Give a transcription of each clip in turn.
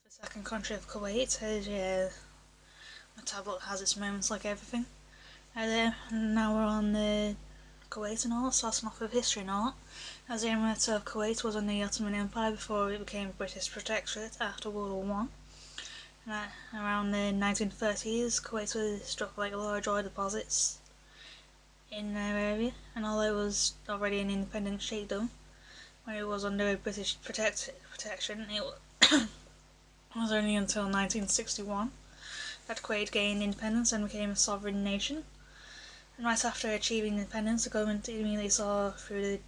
the second country of Kuwait. My tablet has its moments like everything. Now we're on the Kuwait and all, starting off with history and all. As the Emirate of Kuwait was under the Ottoman Empire before it became a British protectorate after World War One. Around the 1930s, Kuwait was struck like large oil deposits in their area, and although it was already an independent sheikhdom, when it was under a British protection, it was only until 1961 that Kuwait gained independence and became a sovereign nation. And right after achieving independence, the government immediately saw through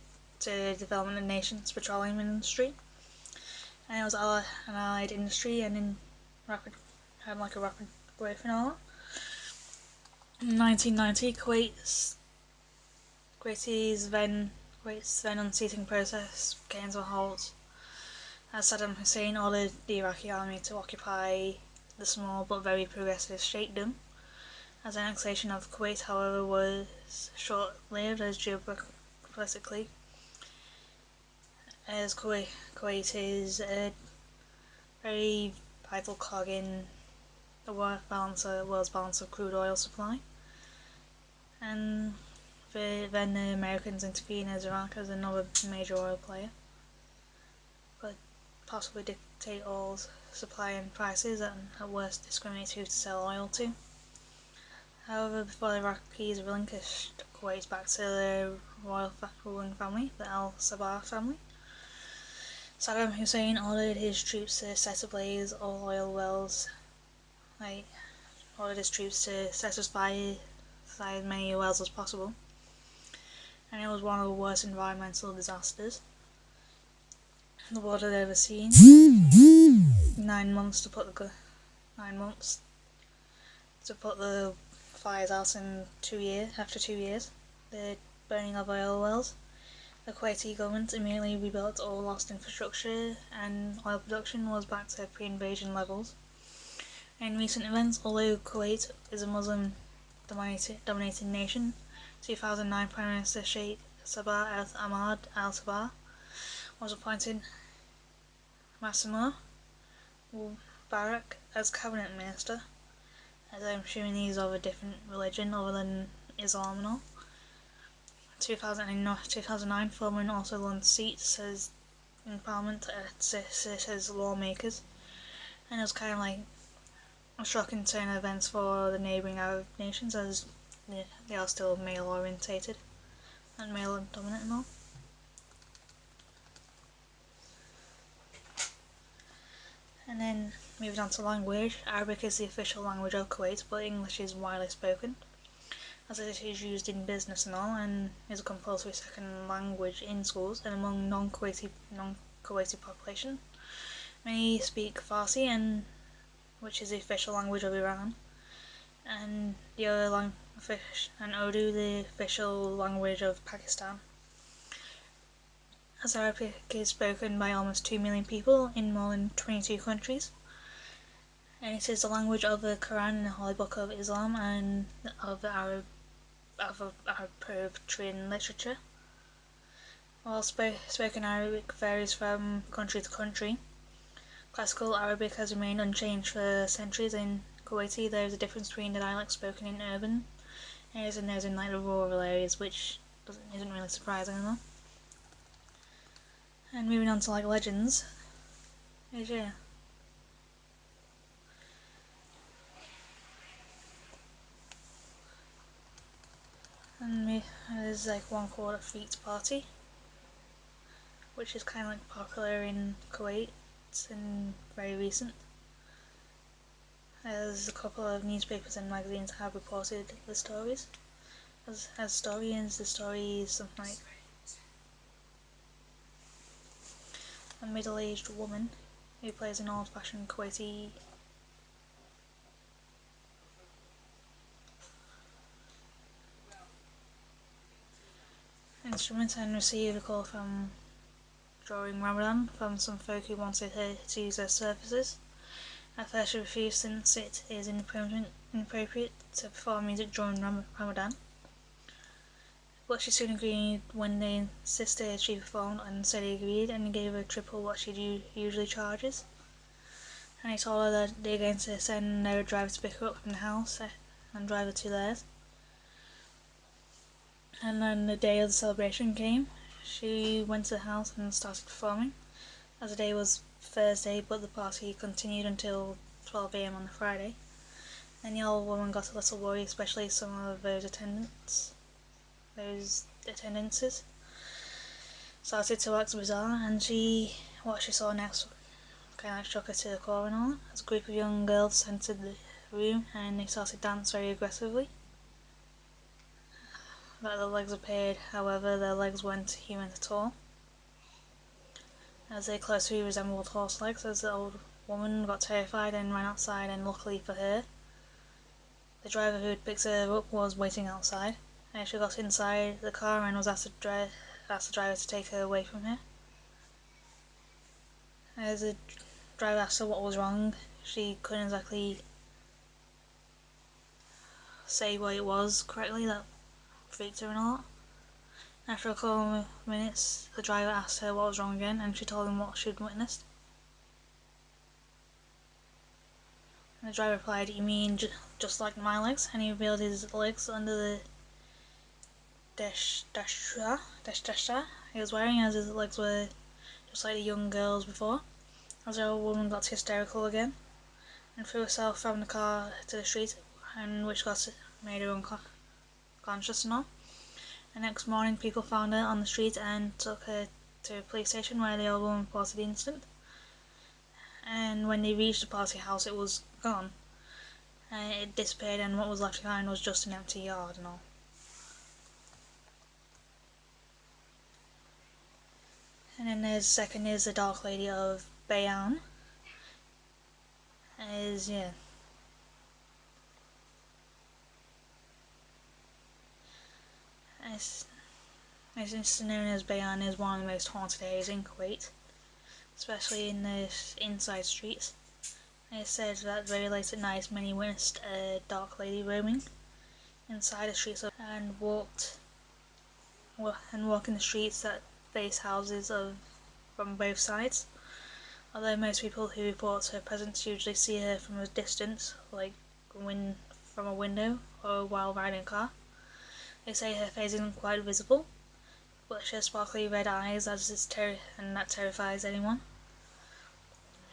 the development of the nation's petroleum industry, and it was an allied industry and had a rapid growth and all. In 1990, Kuwait's then unseating process came to a halt as Saddam Hussein ordered the Iraqi army to occupy the small but very progressive sheikhdom. As annexation of Kuwait, however, was short-lived as geopolitically, as Kuwait is a very vital cog in the world's balance of crude oil supply, and then the Americans intervene as Iraq as another major oil player, but possibly dictate oil supply and prices and at worst discriminate who to sell oil to. However, before the Iraqis relinquished Kuwait back to the royal ruling family, the Al-Sabah family, Saddam Hussein ordered his troops to set ablaze all oil wells, ordered his troops to set as many wells as possible, and it was one of the worst environmental disasters the world had ever seen. 9 months to put the fires out after 2 years, the burning of oil wells. The Kuwaiti government immediately rebuilt all lost infrastructure, and oil production was back to pre-invasion levels. In recent events, although Kuwait is a Muslim-dominated nation, 2009 Prime Minister Sheikh Sabah Ahmad Al-Sabah was appointed Massimo Mubarak as cabinet minister, as I'm assuming he's of a different religion other than Islam and all. 2009, Foreman also lost seats in Parliament as lawmakers, and it was kind of like a shocking turn of events for the neighbouring Arab nations, as they are still male-orientated and male-dominant and all. And then moving on to language, Arabic is the official language of Kuwait, but English is widely spoken, as it is used in business and all, and is a compulsory second language in schools and among non-Kuwaiti population. Many speak Farsi, which is the official language of Iran, and Urdu, the official language of Pakistan. As Arabic is spoken by almost 2 million people in more than 22 countries, and it is the language of the Quran and the Holy Book of Islam and of Arab poetry and literature. While spoken Arabic varies from country to country, classical Arabic has remained unchanged for centuries. In Kuwaiti, there is a difference between the dialects spoken in urban areas and those in the rural areas, which isn't really surprising enough. And moving on to legends, and there's one called a Feet Party, which is kind of popular in Kuwait and very recent. There's a couple of newspapers and magazines have reported the stories. As historians, the story is something like a middle-aged woman who plays an old-fashioned Kuwaiti instrument and received a call from during Ramadan from some folk who wanted her to use their services. At first she refused, since it is inappropriate to perform music during Ramadan, but she soon agreed when they insisted she performed, and said he agreed and gave her triple what she usually charges. and he told her that they're going to send their driver to pick her up from the house and drive her to theirs. And then the day of the celebration came. She went to the house and started performing, as the day was Thursday, but the party continued until 12 AM on the Friday. And the old woman got a little worried, especially some of those attendances started to act bizarre, and what she saw next kind of shook her to the core and all. As a group of young girls entered the room and they started to dance very aggressively. But their legs appeared, however, their legs weren't human at all, as they closely resembled horse legs. As the old woman got terrified and ran outside, and luckily for her, the driver who had picked her up was waiting outside. And she got inside the car and was asked the driver to take her away from her. As the driver asked her what was wrong, she couldn't exactly say what it was correctly that freaked her and all that. After a couple of minutes, the driver asked her what was wrong again, and she told him what she'd witnessed. And the driver replied, "You mean just like my legs?" And he revealed his legs under the dash he was wearing, as his legs were just like the young girls before. As the old woman got hysterical again and threw herself from the car to the street, and which made her unconscious and all. The next morning, people found her on the street and took her to a police station, where the old woman reported the incident. And when they reached the party house, it was gone. It disappeared, and what was left behind was just an empty yard and all. And then the second is the Dark Lady of Bayan. It's known as Bayan is one of the most haunted areas in Kuwait, especially in the inside streets. It said that very late at night, many witnessed a dark lady roaming inside the streets and walking the streets that face houses from both sides. Although most people who report her presence usually see her from a distance, like from a window or while riding a car, they say her face isn't quite visible, but she has sparkly red eyes, and that terrifies anyone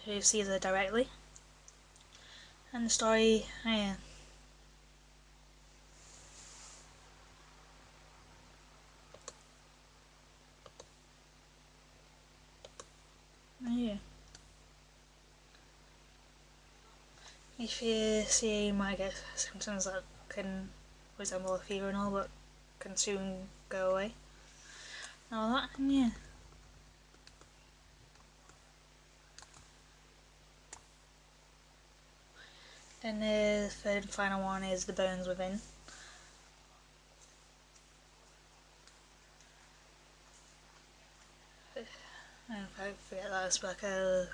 who sees her directly. And the story, yeah. If you see, you might get symptoms that can resemble a fever and all, but can soon go away. And all that, and yeah. Then the third and final one is the bones within. I forget that it's like the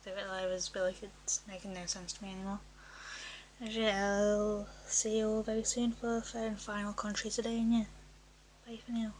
bit that I was like, it's making no sense to me anymore. And yeah, I'll see you all very soon for the third and final country today, and yeah, bye for now.